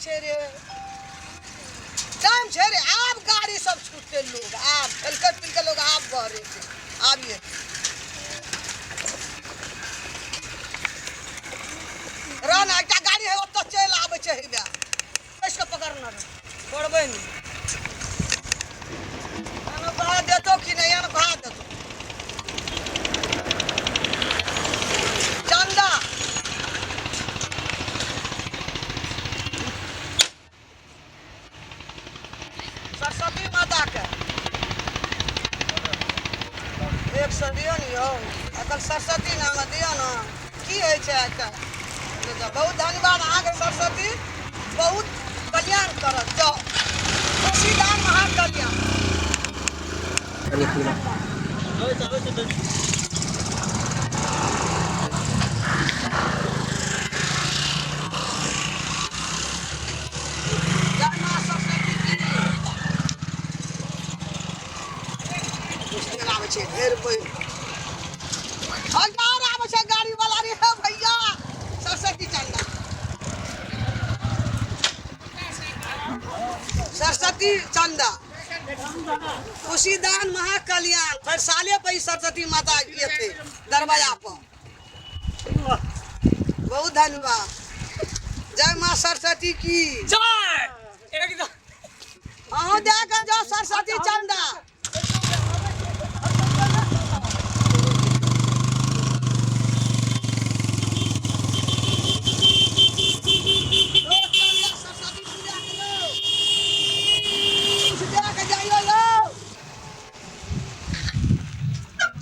छे रे टाइम छे रे आब गाड़ी सब छूटते लोग आब हेलकट पिल के लोग आब बहरे छे आबिए रान एकटा गाड़ी है ओत चल आबे छे हेबे कैसे पकड़ना रे पड़बे नहीं अन भा देतो कि नहीं अन भा देतो चंदा सरस्वती माता के एक सौ दियो नहीं हो अकल सरस्वती नाम दियो ना की है छे आके बहुत धन्यवाद आगे सरस्वती बहुत कल्याण करत जाओ खुशीदान महाकल्याण गाड़ी वाला रे भैया सरस्वती चंदा सरस्वती चंदा खुशीदान महाकल्याण फिर साले पे सरस्वती माता येते दरवाजा पर बहुत धन्यवाद जय माँ सरस्वती की जय एकदम अहों देकर जाओ सरस्वती चंदा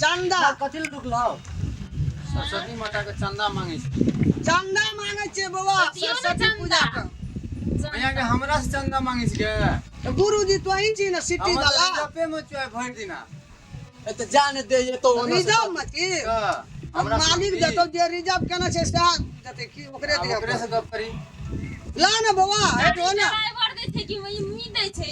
चंदा कथिल रुकलो सरस्वती माता के चंदा मांगे छै चंदा मांगे छे बाबा सरस्वती पूजा के भैया के हमरा से चंदा मांगे छै के गुरुजी तो ही छी ना सिटी वाला जपे में चोय भर दिना ए त जाने दे ये तो रिजर्व में की हमरा मालिक देतो जे रिजर्व केना छै से देते की ओकरे दिया ओकरे से गप करी ला ना बाबा हेटो ना ड्राइवर दै छै कि वही मी दै छै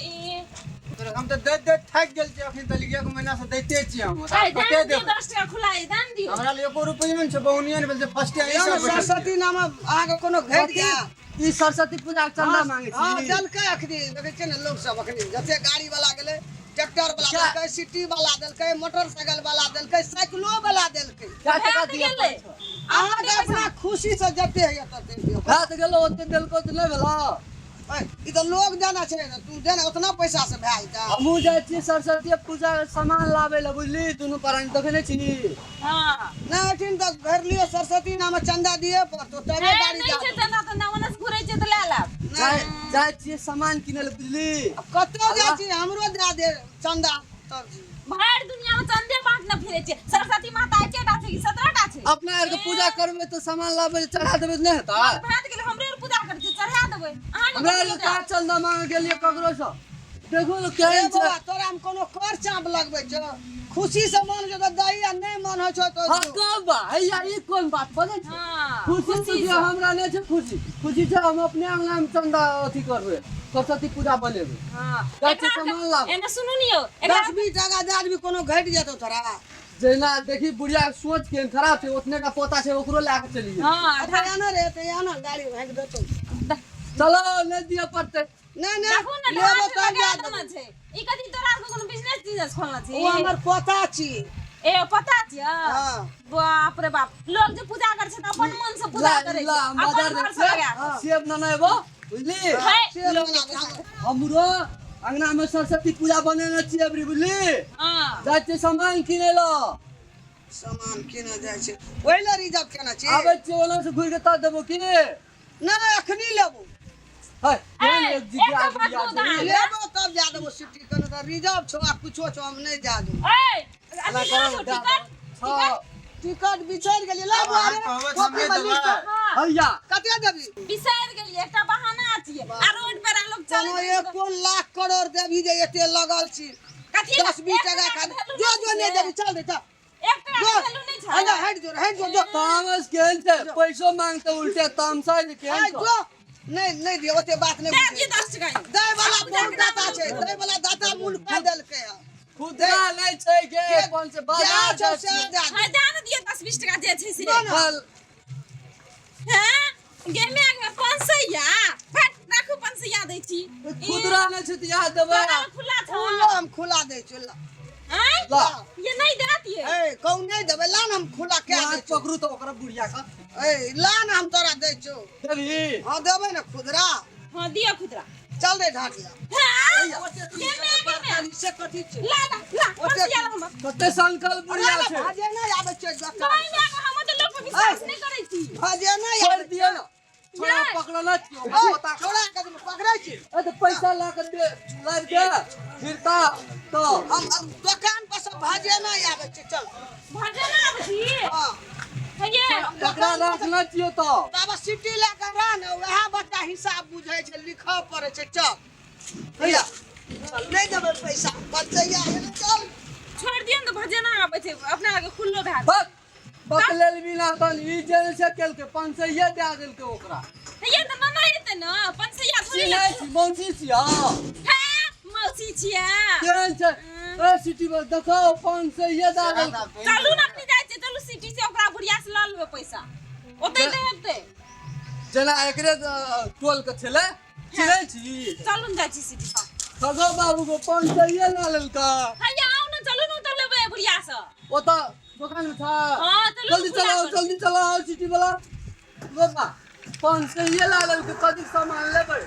हम तो दे थक गेल छी अखन तक 1 महीना से दैते छी हम कते दे 10 टका खुलाई दान दियो हमरा लिए 1 रुपया नहीं छै बहुनिया ने बोल फर्स्ट टाइम सरस्वती नाम आगे कोनो घट गया ई सरस्वती पूजा के चंदा मांगे छी हां दलकै अखनी देखे छै ना लोग सब अखनी जते गाड़ी वाला गेले ट्रैक्टर वाला देलकै सिटी वाला देलकै मोटरसाइकिल वाला देलकै साइकिलो वाला देलकै क्या टका दिया अहाँ के अपना खुशी से जते है तते दियो हां त गेलो ओते देलको त नै भेला ई तो लोग जाना छै ना तू देना उतना पैसा से भाई जा हमहु जाय छी सरस्वती पूजा के सामान लावे ल बुझली दुनु प्राणी देखने छी हां ना अठिन तक घर लियो सरस्वती नाम चंदा दिए पर तो तबे गाड़ी जा नहीं छै चंदा त नवनस घुरै छै त ले ला जाय छी सामान किने ल बुझली कतो जा छी हमरो दे दे चंदा तब जी भर दुनिया में चंदे बांट न फिरे छै सरस्वती माता एकेटा छै कि 17टा छै अपना आर के पूजा करबे तो सामान लावे चढ़ा देबे नै हेता भात गेल हमरे पूजा करै छै चढ़ा देबै अहाँ हमरा आर का चंदा मांगे गेलिए ककरो से देखो तो केहन छै बाबा तोरा हम कोनो कर चाप लगबै छ खुशी से मान जो दई आ नहीं मन हो छ तो हां कब बा हैया ई कोन बात बोले छै हां खुशी से जे हमरा नै छै खुशी छै हम अपने अंगना में चंदा अथी करबे सरस्वती पूजा बनेबे हां कते सामान लाब एने सुनु नियो 10-20 टका दाद भी कोनो घट जेतो तोरा जेना देखी बुढ़िया सोच के खराब छै ओतने का पोता छै ओकरो ला के चलिए हां अठा ना रे ते ना गाड़ी भाग देतो चलो ले दिया पड़ते ना ना देखो ना लेबो लेबो तब जा त छै ई कथि तोरा को कोनो बिजनेस खोलना छै ओ हमर पोता छी ए पता छै हां बाप रे बाप लोग जे पूजा करे छै त अपन मन से पूजा करे छै मदर अपन घर से लगा सेब न नैबो बुझली हमरो अंगना में सरस्वती पूजा बनेने छी अबरी बुझली हां जाय छी सामान किने लो सामान किने जाय छै ओइला रिजर्व केना छी आबै छी ओना से घुर के त देबो कि ना अखनी लेबो है एक लेबो तब जा देबो सिटी कने त रिजर्व छो आ कुछो छो हम नहीं जा देबो ए टिकट बिछड़ गेली लेबो अरे कॉपी में लिख हैया कते देबी बिसैर गेलिए एकटा बहाना छिए आ रोड पर लोग चले कोनो 1 लाख करोड़ देबी जे एते लगल छी कथि 10-20 टका खा जो नहीं देबी चल दे चल एक टका वैल्यू नहीं छै हट जो तामस केन छै पैसो मांगते उल्टे तामसा जे केन हट जो नहीं दियो ओते बात नहीं दे दिए 10 टका दे वाला बहुत दाता छै दे वाला दाता मूल खा देलकै खुदरा नहीं छै के कोन से बाजार छौ से हां जान दिए 10-20 टका जे छै से फल हैं गेमे में 500 या फट राखू छी खुदरा नहीं छै त यहाँ देबै खुला छ लो हम खुला दे छी ला हैं ला ये नहीं देती है ए कहू नहीं देबै ला ना हम खुला क्या दे हाथ पकड़ू तो ओकरा बुढ़िया का ए ला ना हम तोरा दे छो देबी हां देबै ना खुदरा हां दिया खुदरा चल दे ढाकिया से कथी छै ला पंसिया हम कते संकल बुढ़िया छै भाजे नहीं आबै छै नहीं नहीं हम तो लोग पे विश्वास नहीं करै छी भाजे नहीं छोड़ आबै दिए ना छोड़ा पकड़ला छियो ए, पता छोड़ा के तुम पकड़ै छी ए तो पैसा ला के दे लाग दे फिरता तो हम दुकान पर सब भाजे नहीं आबै छै चल भाजे ना आबै छी हां ये एकरा रखना छियो तो बाबा सिटी लेके रह न वह बच्चा हिसाब बुझै छै लिखऽ पड़ै छै चल भैया नहीं देबै पैसा बच्चा चल छोड़ दियन तो भाजे ना आबै छै अपना आगे खुल्लो भए बक बकलेल बिना तन ई जेल से केल के 500 ये दे गेल के ओकरा ये तो मना हेतै न पंसिया थोड़ी चिनै छी मौसी छिया है मौसी छिया केहन छै ए सिटी में देखो 500 ये दे गेल चलू ना अपनी जाय छै चलू सिटी से ओकरा बुढ़िया से ल लेबै पैसा ओतै देतै जेना एकरे टोल के छले चिनै छी चलू न जाय छी सिटी खगो बाबू को 500 ये ला लेलका हैया आउ न चलू न उतर लेबै बुढ़िया से ओता दुकान में था हां चलू जल्दी चलो सिटी वाला बाबा 500 ये ला लेलके कथी सामान लेबै